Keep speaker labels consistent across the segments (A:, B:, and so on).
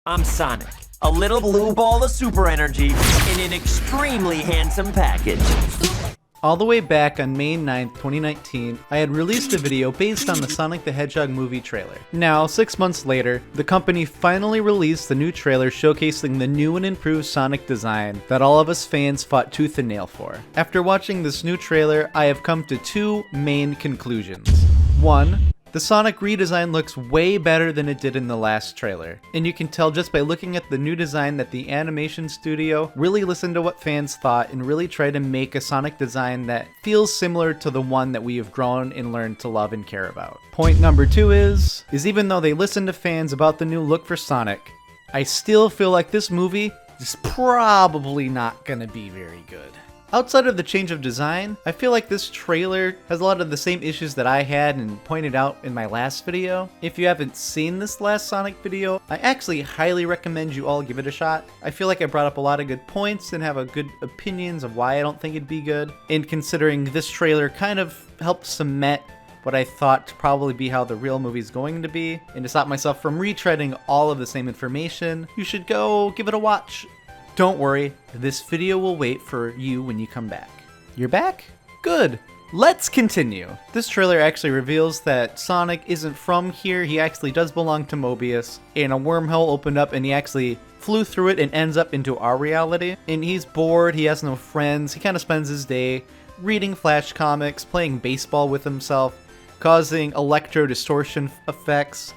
A: I'm Sonic, a little blue ball of super energy in an extremely handsome package.
B: All the way back on May 9th, 2019, I had released a video based on the Sonic the Hedgehog movie trailer. Now, 6 months later, the company finally released the new trailer showcasing the new and improved Sonic design that all of us fans fought tooth and nail for. After watching this new trailer, I have come to two main conclusions. One, the Sonic redesign looks way better than it did in the last trailer, and you can tell just by looking at the new design that the animation studio really listened to what fans thought and really tried to make a Sonic design that feels similar to the one that we have grown and learned to love and care about. Point number two is even though they listened to fans about the new look for Sonic, I still feel like this movie is probably not gonna be very good. Outside of the change of design, I feel like this trailer has a lot of the same issues that I had and pointed out in my last video. If you haven't seen this last Sonic video, I actually highly recommend you all give it a shot. I feel like I brought up a lot of good points and have a good opinions of why I don't think it'd be good. And considering this trailer kind of helped cement what I thought to probably be how the real movie's going to be, and to stop myself from retreading all of the same information, you should go give it a watch. Don't worry, this video will wait for you when you come back. You're back? Good. Let's continue. This trailer actually reveals that Sonic isn't from here. He actually does belong to Mobius, and a wormhole opened up and he actually flew through it and ends up into our reality. And he's bored, he has no friends, he kind of spends his day reading Flash comics, playing baseball with himself, causing electro distortion effects,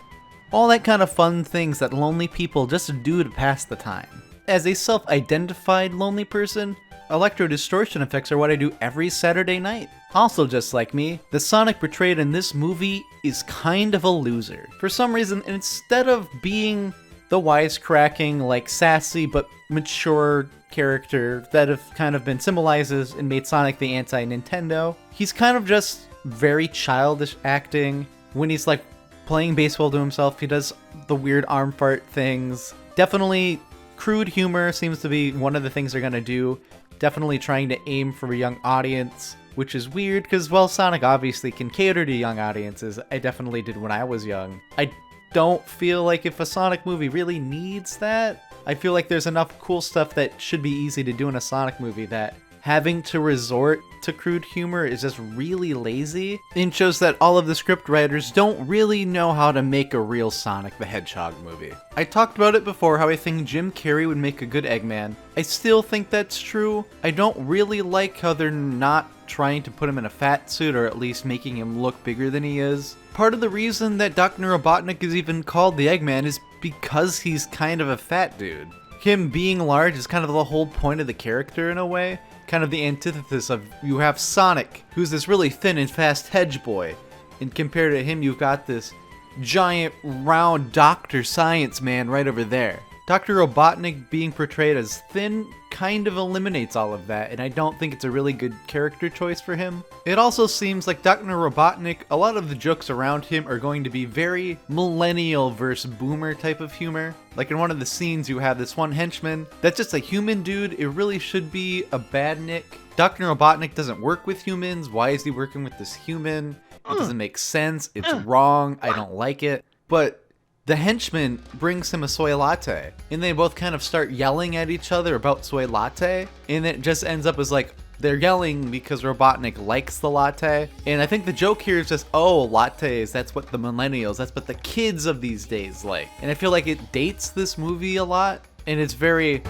B: all that kind of fun things that lonely people just do to pass the time. As a self-identified lonely person, electro distortion effects are what I do every Saturday night. Also just like me, the Sonic portrayed in this movie is kind of a loser. For some reason, instead of being the wisecracking, like sassy but mature character that have kind of been symbolizes and made Sonic the anti-Nintendo, he's kind of just very childish acting. When he's like playing baseball to himself, he does the weird arm fart things. Definitely crude humor seems to be one of the things they're gonna do. Definitely trying to aim for a young audience, which is weird because, well, Sonic obviously can cater to young audiences. I definitely did when I was young. I don't feel like if a Sonic movie really needs that. I feel like there's enough cool stuff that should be easy to do in a Sonic movie that having to resort to crude humor is just really lazy, and shows that all of the script writers don't really know how to make a real Sonic the Hedgehog movie. I talked about it before how I think Jim Carrey would make a good Eggman. I still think that's true. I don't really like how they're not trying to put him in a fat suit, or at least making him look bigger than he is. Part of the reason that Dr. Robotnik is even called the Eggman is because he's kind of a fat dude. Him being large is kind of the whole point of the character in a way. Kind of the antithesis of, you have Sonic, who's this really thin and fast hedge boy, and compared to him you've got this giant round Dr. Science Man right over there. Dr. Robotnik being portrayed as thin kind of eliminates all of that, and I don't think it's a really good character choice for him. It also seems like Dr. Robotnik, a lot of the jokes around him are going to be very millennial versus boomer type of humor. Like in one of the scenes you have this one henchman that's just a human dude. It really should be a badnik. Dr. Robotnik doesn't work with humans. Why is he working with this human? It doesn't make sense. It's wrong. I don't like it. But the henchman brings him a soy latte, and they both kind of start yelling at each other about soy latte, and it just ends up as like, they're yelling because Robotnik likes the latte. And I think the joke here is just, oh, lattes, that's what the millennials, that's what the kids of these days like. And I feel like it dates this movie a lot, and it's very,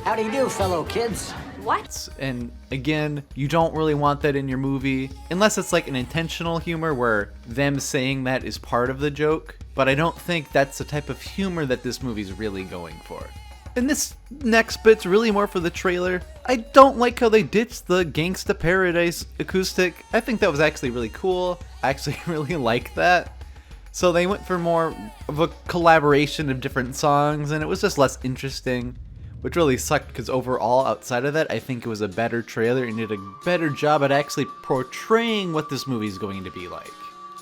C: how do you do, fellow kids?
D: What?
B: and again, you don't really want that in your movie, unless it's like an intentional humor where them saying that is part of the joke. But I don't think that's the type of humor that this movie's really going for. And this next bit's really more for the trailer. I don't like how they ditched the Gangsta Paradise acoustic. I think that was actually really cool. I actually really like that. So they went for more of a collaboration of different songs, and it was just less interesting, which really sucked because overall, outside of that, I think it was a better trailer and did a better job at actually portraying what this movie's going to be like.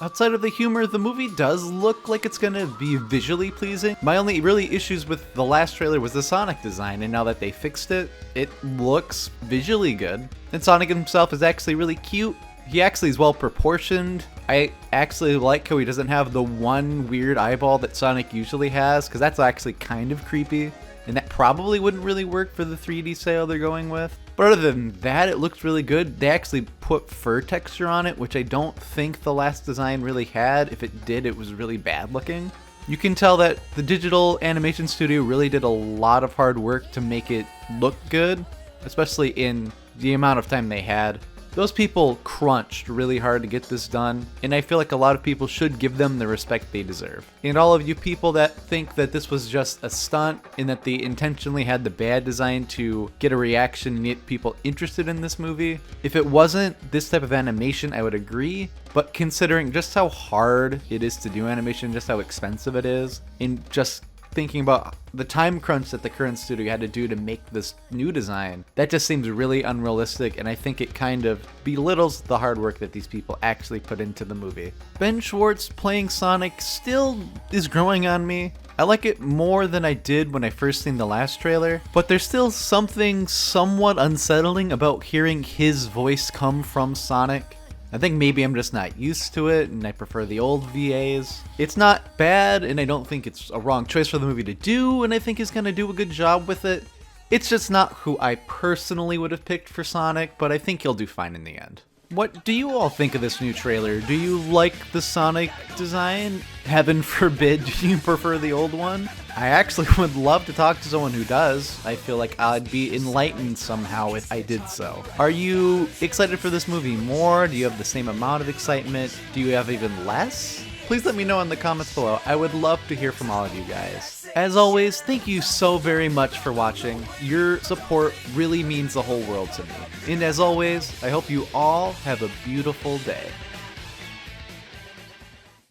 B: Outside of the humor, the movie does look like it's gonna be visually pleasing. My only really issues with the last trailer was the Sonic design, and now that they fixed it, it looks visually good. And Sonic himself is actually really cute. He actually is well proportioned. I actually like how he doesn't have the one weird eyeball that Sonic usually has, because that's actually kind of creepy. And that probably wouldn't really work for the 3D style they're going with. But other than that, it looks really good. They actually put fur texture on it, which I don't think the last design really had. If it did, it was really bad looking. You can tell that the digital animation studio really did a lot of hard work to make it look good, especially in the amount of time they had. Those people crunched really hard to get this done, and I feel like a lot of people should give them the respect they deserve. And all of you people that think that this was just a stunt and that they intentionally had the bad design to get a reaction and get people interested in this movie, if it wasn't this type of animation, I would agree. But considering just how hard it is to do animation, just how expensive it is, and just thinking about the time crunch that the current studio had to do to make this new design, that just seems really unrealistic, and I think it kind of belittles the hard work that these people actually put into the movie. Ben Schwartz playing Sonic still is growing on me. I like it more than I did when I first seen the last trailer, but there's still something somewhat unsettling about hearing his voice come from Sonic. I think maybe I'm just not used to it and I prefer the old VAs. It's not bad, and I don't think it's a wrong choice for the movie to do, and I think he's gonna do a good job with it. It's just not who I personally would have picked for Sonic, but I think he'll do fine in the end. What do you all think of this new trailer? Do you like the Sonic design? Heaven forbid, do you prefer the old one? I actually would love to talk to someone who does. I feel like I'd be enlightened somehow if I did so. Are you excited for this movie more? Do you have the same amount of excitement? Do you have even less? Please let me know in the comments below. I would love to hear from all of you guys. As always, thank you so very much for watching. Your support really means the whole world to me. And as always, I hope you all have a beautiful day.